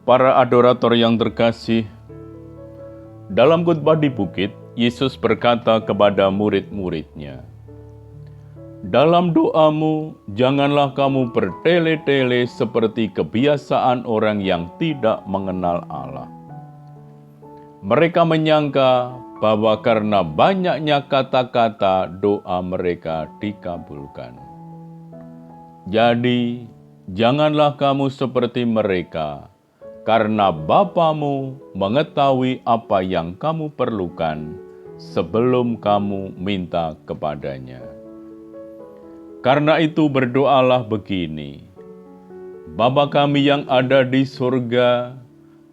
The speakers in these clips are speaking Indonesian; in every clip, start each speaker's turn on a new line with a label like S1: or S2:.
S1: Para adorator yang terkasih, dalam khotbah di bukit, Yesus berkata kepada murid-muridnya, "Dalam doamu, janganlah kamu bertele-tele seperti kebiasaan orang yang tidak mengenal Allah. Mereka menyangka bahwa karena banyaknya kata-kata, doa mereka dikabulkan. Jadi, janganlah kamu seperti mereka, karena Bapamu mengetahui apa yang kamu perlukan sebelum kamu minta kepadanya. Karena itu berdoalah begini, Bapa kami yang ada di surga,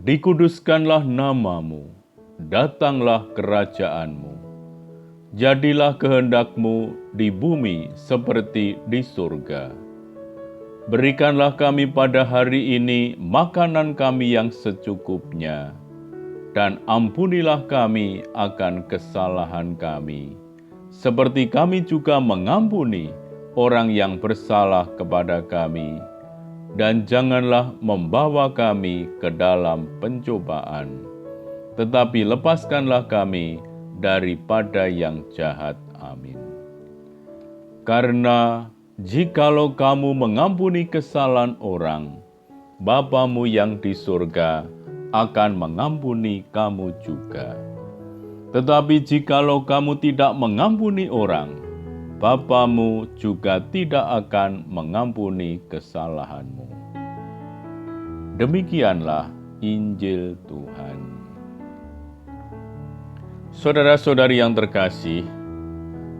S1: dikuduskanlah namamu, datanglah kerajaanmu. Jadilah kehendakmu di bumi seperti di surga. Berikanlah kami pada hari ini makanan kami yang secukupnya, dan ampunilah kami akan kesalahan kami, seperti kami juga mengampuni orang yang bersalah kepada kami. Dan janganlah membawa kami ke dalam pencobaan, tetapi lepaskanlah kami daripada yang jahat. Amin. Karena jikalau kamu mengampuni kesalahan orang, Bapamu yang di surga akan mengampuni kamu juga. Tetapi jikalau kamu tidak mengampuni orang, Bapamu juga tidak akan mengampuni kesalahanmu." Demikianlah Injil Tuhan. Saudara-saudari yang terkasih,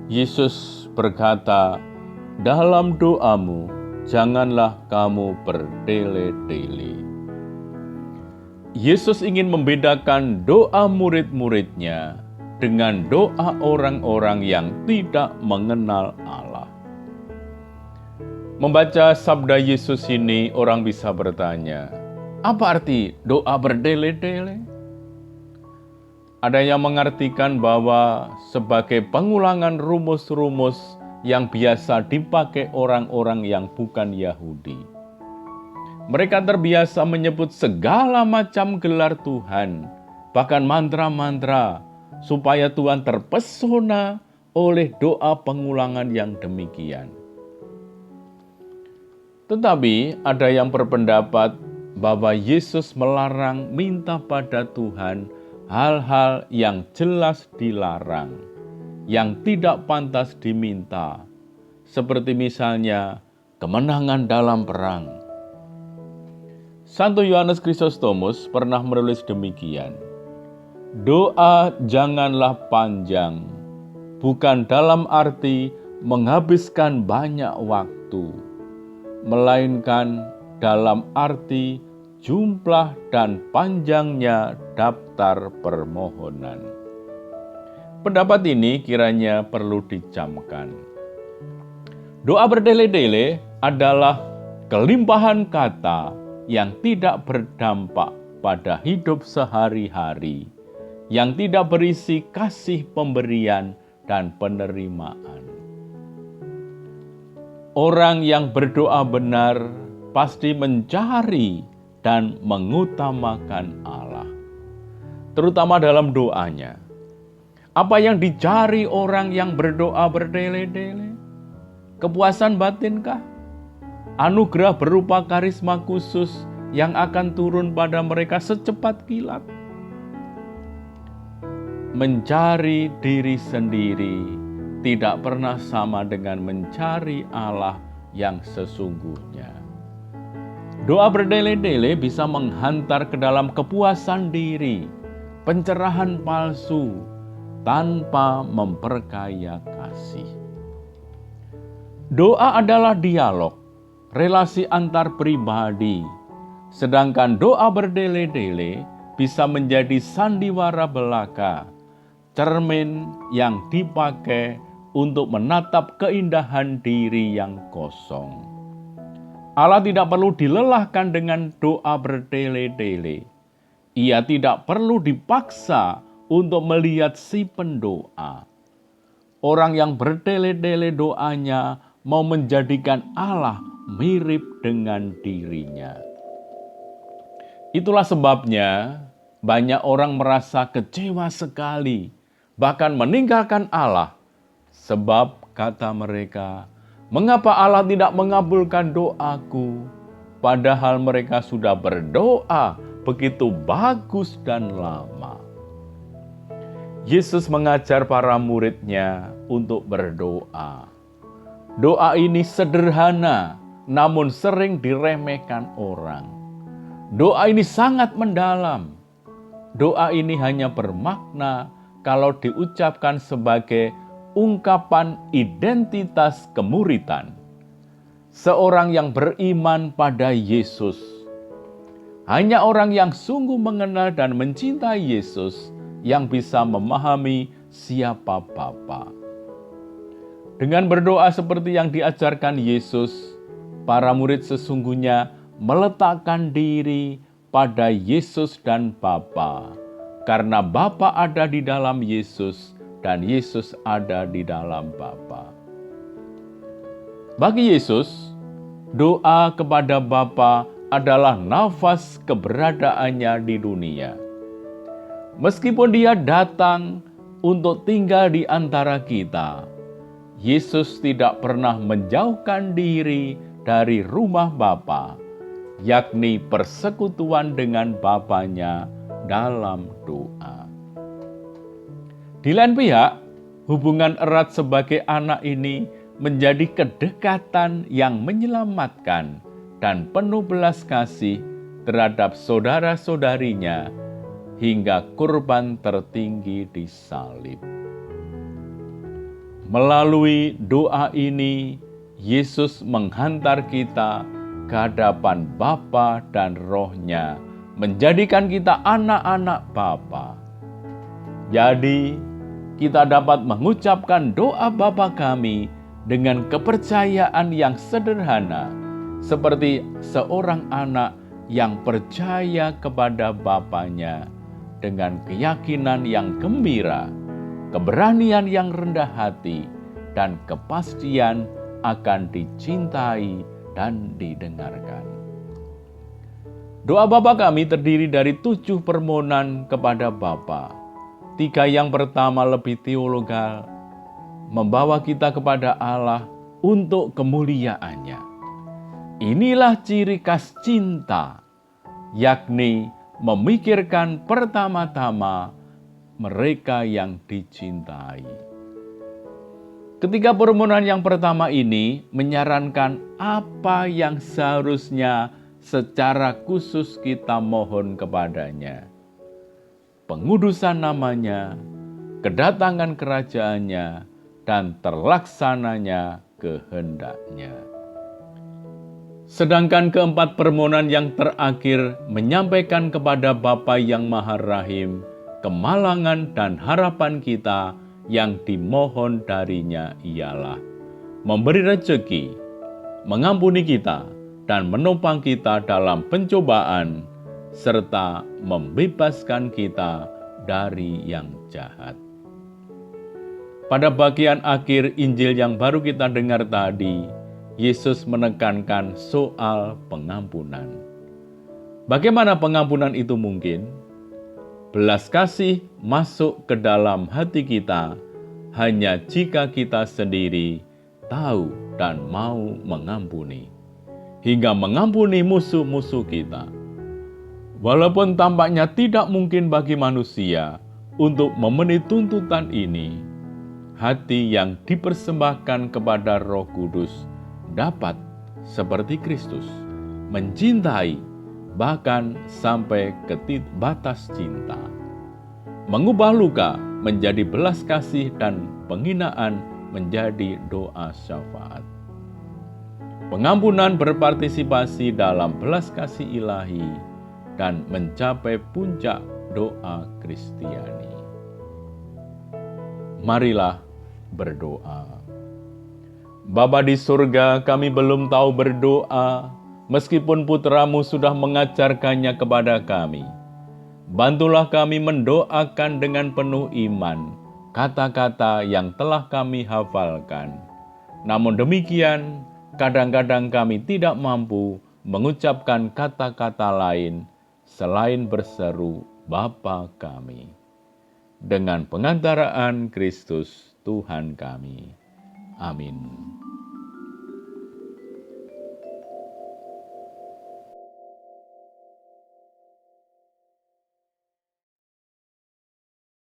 S1: Yesus berkata, "Dalam doamu, janganlah kamu bertele-tele." Yesus ingin membedakan doa murid-muridnya dengan doa orang-orang yang tidak mengenal Allah. Membaca sabda Yesus ini, orang bisa bertanya, apa arti doa bertele-tele? Ada yang mengartikan bahwa sebagai pengulangan rumus-rumus yang biasa dipakai orang-orang yang bukan Yahudi. Mereka terbiasa menyebut segala macam gelar Tuhan, bahkan mantra-mantra, supaya Tuhan terpesona oleh doa pengulangan yang demikian. Tetapi ada yang berpendapat bahwa Yesus melarang minta pada Tuhan hal-hal yang jelas dilarang, yang tidak pantas diminta, seperti misalnya kemenangan dalam perang. Santo Yohanes Chrysostomus pernah menulis demikian, "Doa janganlah panjang, bukan dalam arti menghabiskan banyak waktu, melainkan dalam arti jumlah dan panjangnya daftar permohonan." Pendapat ini kiranya perlu dicamkan. Doa bertele-tele adalah kelimpahan kata yang tidak berdampak pada hidup sehari-hari, yang tidak berisi kasih pemberian dan penerimaan. Orang yang berdoa benar pasti mencari dan mengutamakan Allah, terutama dalam doanya. Apa yang dicari orang yang berdoa bertele-tele? Kepuasan batinkah? Anugerah berupa karisma khusus yang akan turun pada mereka secepat kilat? Mencari diri sendiri tidak pernah sama dengan mencari Allah yang sesungguhnya. Doa bertele-tele bisa menghantar ke dalam kepuasan diri, pencerahan palsu, tanpa memperkaya kasih. Doa adalah dialog, relasi antar pribadi, sedangkan doa bertele-tele bisa menjadi sandiwara belaka, cermin yang dipakai untuk menatap keindahan diri yang kosong. Allah tidak perlu dilelahkan dengan doa bertele-tele. Ia tidak perlu dipaksa untuk melihat si pendoa. Orang yang bertele-tele doanya mau menjadikan Allah mirip dengan dirinya. Itulah sebabnya banyak orang merasa kecewa sekali, bahkan meninggalkan Allah. Sebab kata mereka, "Mengapa Allah tidak mengabulkan doaku?" Padahal mereka sudah berdoa begitu bagus dan lama. Yesus mengajar para murid-Nya untuk berdoa. Doa ini sederhana, namun sering diremehkan orang. Doa ini sangat mendalam. Doa ini hanya bermakna kalau diucapkan sebagai ungkapan identitas kemuridan. Seorang yang beriman pada Yesus. Hanya orang yang sungguh mengenal dan mencintai Yesus yang bisa memahami siapa Bapa. Dengan berdoa seperti yang diajarkan Yesus, para murid sesungguhnya meletakkan diri pada Yesus dan Bapa, karena Bapa ada di dalam Yesus dan Yesus ada di dalam Bapa. Bagi Yesus, doa kepada Bapa adalah nafas keberadaannya di dunia. Meskipun Dia datang untuk tinggal di antara kita, Yesus tidak pernah menjauhkan diri dari rumah Bapa, yakni persekutuan dengan Bapanya dalam doa. Di lain pihak, hubungan erat sebagai anak ini menjadi kedekatan yang menyelamatkan dan penuh belas kasih terhadap saudara-saudarinya hingga kurban tertinggi di salib. Melalui doa ini, Yesus menghantar kita ke hadapan Bapa dan Roh-Nya, menjadikan kita anak-anak Bapa. Jadi, kita dapat mengucapkan doa Bapa kami dengan kepercayaan yang sederhana, seperti seorang anak yang percaya kepada Bapanya dengan keyakinan yang gembira, keberanian yang rendah hati, dan kepastian akan dicintai dan didengarkan. Doa Bapa kami terdiri dari 7 permohonan kepada Bapa. 3 yang pertama lebih teologal, membawa kita kepada Allah untuk kemuliaannya. Inilah ciri khas cinta, yakni memikirkan pertama-tama mereka yang dicintai. Ketiga permohonan yang pertama ini menyarankan apa yang seharusnya secara khusus kita mohon kepadanya. Pengudusan namanya, kedatangan kerajaannya, dan terlaksananya kehendaknya. Sedangkan keempat permohonan yang terakhir menyampaikan kepada Bapa yang Maha Rahim, kemalangan dan harapan kita yang dimohon darinya ialah memberi rezeki, mengampuni kita, dan menopang kita dalam pencobaan, serta membebaskan kita dari yang jahat. Pada bagian akhir Injil yang baru kita dengar tadi, Yesus menekankan soal pengampunan. Bagaimana pengampunan itu mungkin? Belas kasih masuk ke dalam hati kita hanya jika kita sendiri tahu dan mau mengampuni, hingga mengampuni musuh-musuh kita. Walaupun tampaknya tidak mungkin bagi manusia untuk memenuhi tuntutan ini, hati yang dipersembahkan kepada Roh Kudus dapat seperti Kristus mencintai bahkan sampai ke batas cinta, mengubah luka menjadi belas kasih dan penghinaan menjadi doa syafaat. Pengampunan berpartisipasi dalam belas kasih ilahi dan mencapai puncak doa Kristiani. Marilah berdoa. Bapa di surga, kami belum tahu berdoa, meskipun putra-Mu sudah mengajarkannya kepada kami. Bantulah kami mendoakan dengan penuh iman kata-kata yang telah kami hafalkan. Namun demikian, kadang-kadang kami tidak mampu mengucapkan kata-kata lain, selain berseru Bapa kami. Dengan pengantaraan Kristus Tuhan kami. Amin.